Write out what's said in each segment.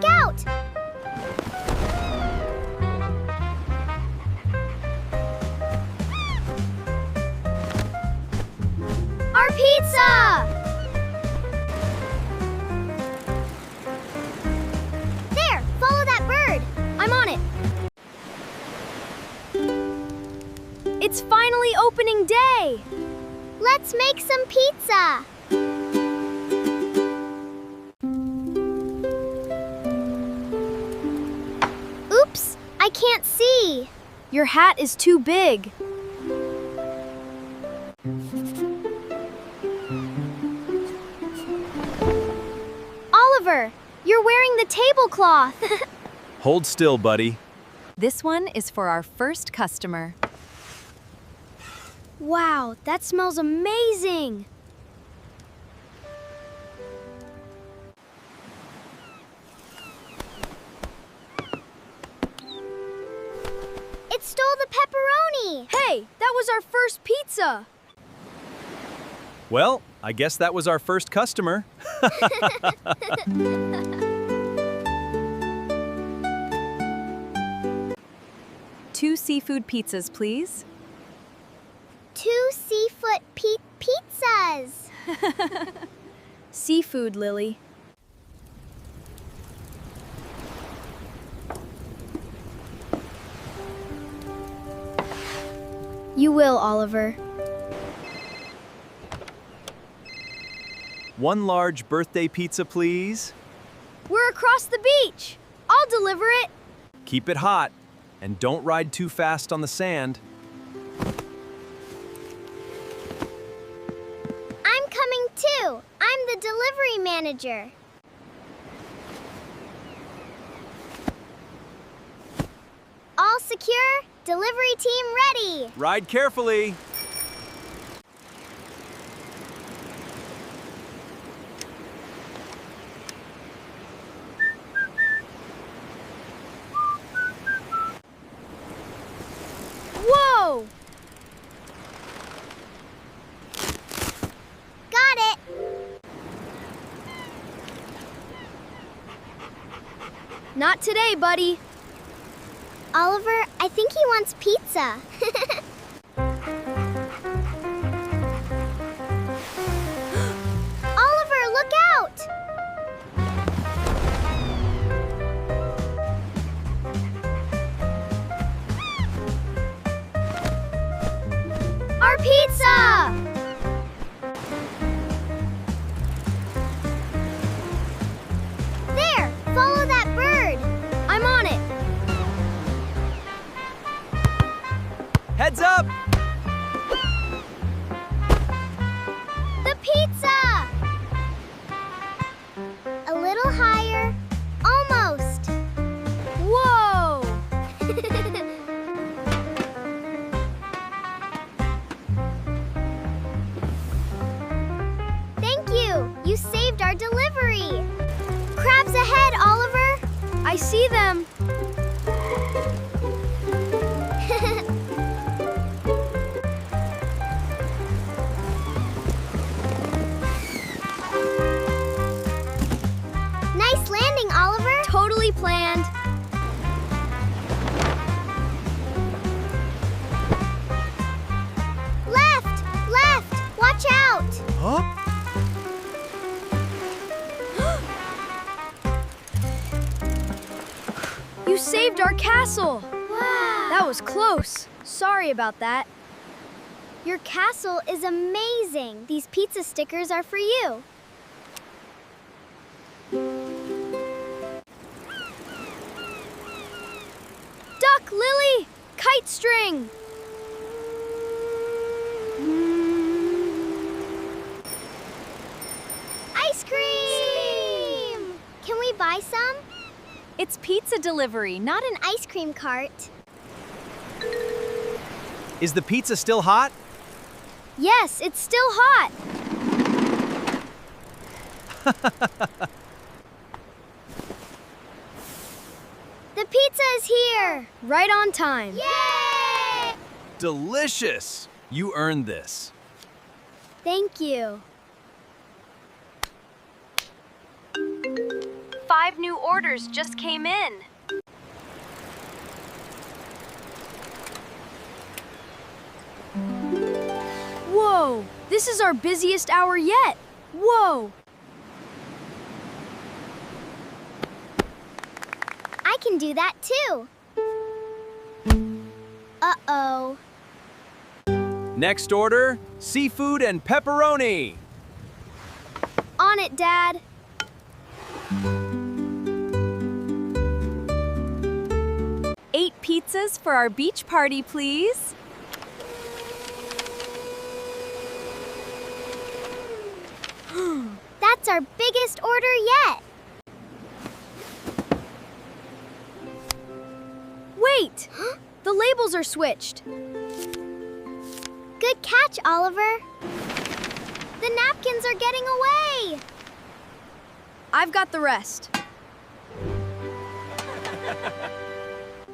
look out! Our pizza! There, follow that bird. I'm on it. It's finally opening day! Let's make some pizza. Oops, I can't see. Your hat is too big. Oliver, you're wearing the tablecloth. Hold still, buddy. This one is for our first customer. Wow, that smells amazing. It stole the pepperoni. Hey, that was our first pizza! Well, I guess that was our first customer. 2 seafood pizzas, please. 2 seafood pizzas. Seafood, Lily. You will, Oliver. 1 large birthday pizza, please. We're across the beach. I'll deliver it. Keep it hot, and don't ride too fast on the sand. I'm coming too. I'm the delivery manager. All secure. Delivery team ready. Ride carefully. Whoa! Got it. Not today, buddy. Oliver, I think he wants pizza. Oliver, look out! Our pizza! There, follow that bird. I'm on it. Heads up! The pizza! A little higher. Almost. Whoa! Thank you. You saved our delivery. Crabs ahead, Oliver. I see them. Nice landing, Oliver. Totally planned. Left, left. Watch out. Huh? You saved our castle. Wow. That was close. Sorry about that. Your castle is amazing. These pizza stickers are for you. Duck, Lily! Kite string! Ice cream! Can we buy some? It's pizza delivery, not Not an ice cream cart. Is the pizza still hot? Yes, it's still hot. The pizza is here. Right on time. Yay! Delicious! You earned this. Thank you. 5 new orders just came in. Whoa! This is our busiest hour yet! Whoa! I can do that too. Uh-oh. Next order, seafood and pepperoni. On it, Dad! 8 pizzas for our beach party, please. That's our biggest order yet. Wait! The labels are switched. Good catch, Oliver. The napkins are getting away. I've got the rest.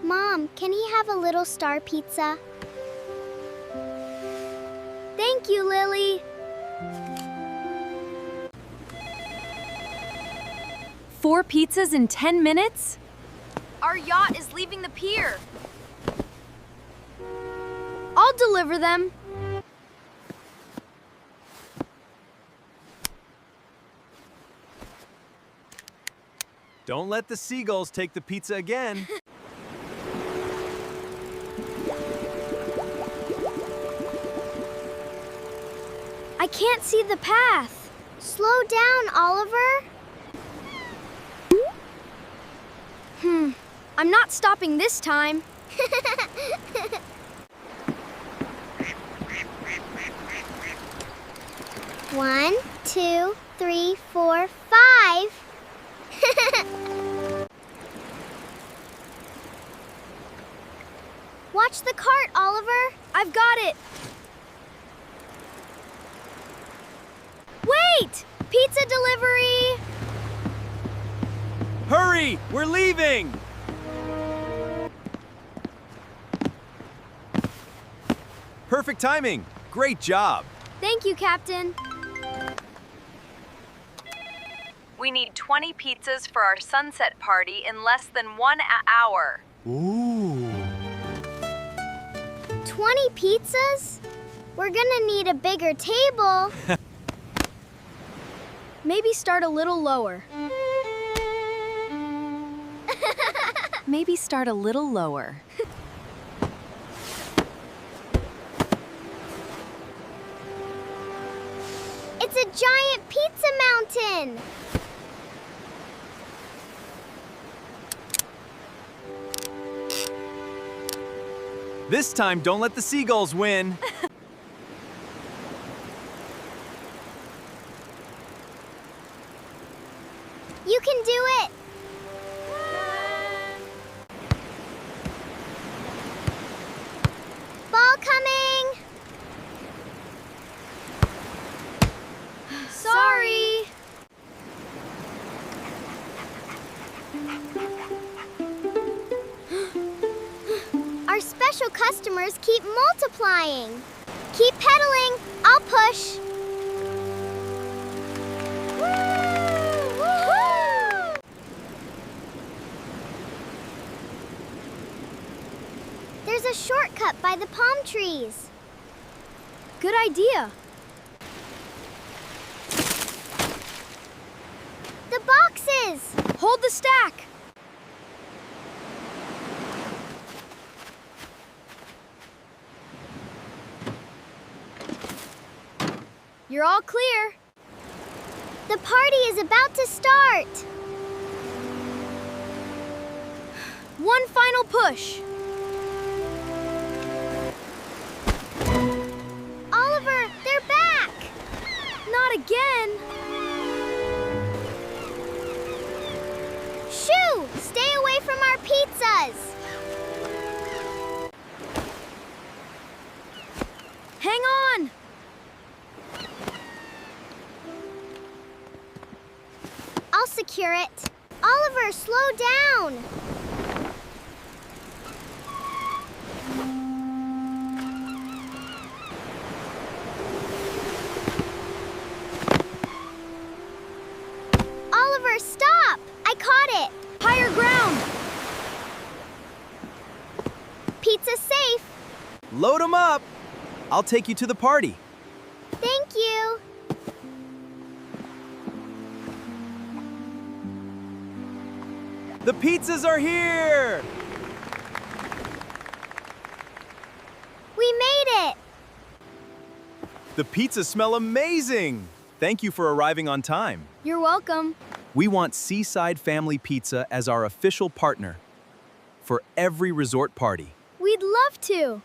Mom, can he have a little star pizza? Thank you, Lily. 4 pizzas in 10 minutes? Our yacht is leaving the pier. I'll deliver them. Don't let the seagulls take the pizza again. I can't see the path. Slow down, Oliver. I'm not stopping this time. One, two, three, 4, 5. Watch the cart, Oliver. I've got it. Wait! Pizza delivery! Hurry, we're leaving. Perfect timing. Great job. Thank you, Captain. We need 20 pizzas for our sunset party in less than 1 hour. Ooh. 20 pizzas? We're gonna need a bigger table. Maybe start a little lower. Maybe start a little lower. It's a giant pizza mountain. This time, don't let the seagulls win. You can do it. Ball coming. Sorry. Our special customers keep multiplying. Keep pedaling. I'll push. There's a shortcut by the palm trees. Good idea. The boxes! Hold the stack. You're all clear. The party is about to start. One final push. Oliver, they're back! Not again. Shoo! Stay away from our pizzas! Hang on. I'll secure it. Oliver, slow down! Oliver, stop! I caught it! Higher ground! Pizza's safe! Load 'em up! I'll take you to the party. Thank you! The pizzas are here! We made it! The pizzas smell amazing! Thank you for arriving on time. You're welcome. We want Seaside Family Pizza as our official partner for every resort party. We'd love to.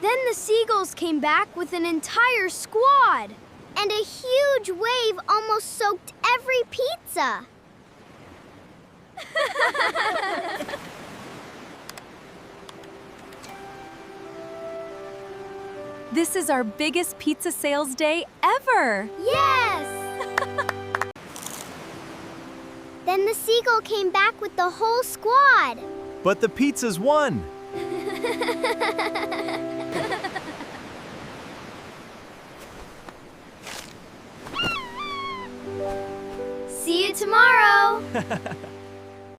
Then the seagulls came back with an entire squad. And a huge wave almost soaked every pizza. This is our biggest pizza sales day ever! Yes! Then the seagull came back with the whole squad. But the pizzas won! See you tomorrow!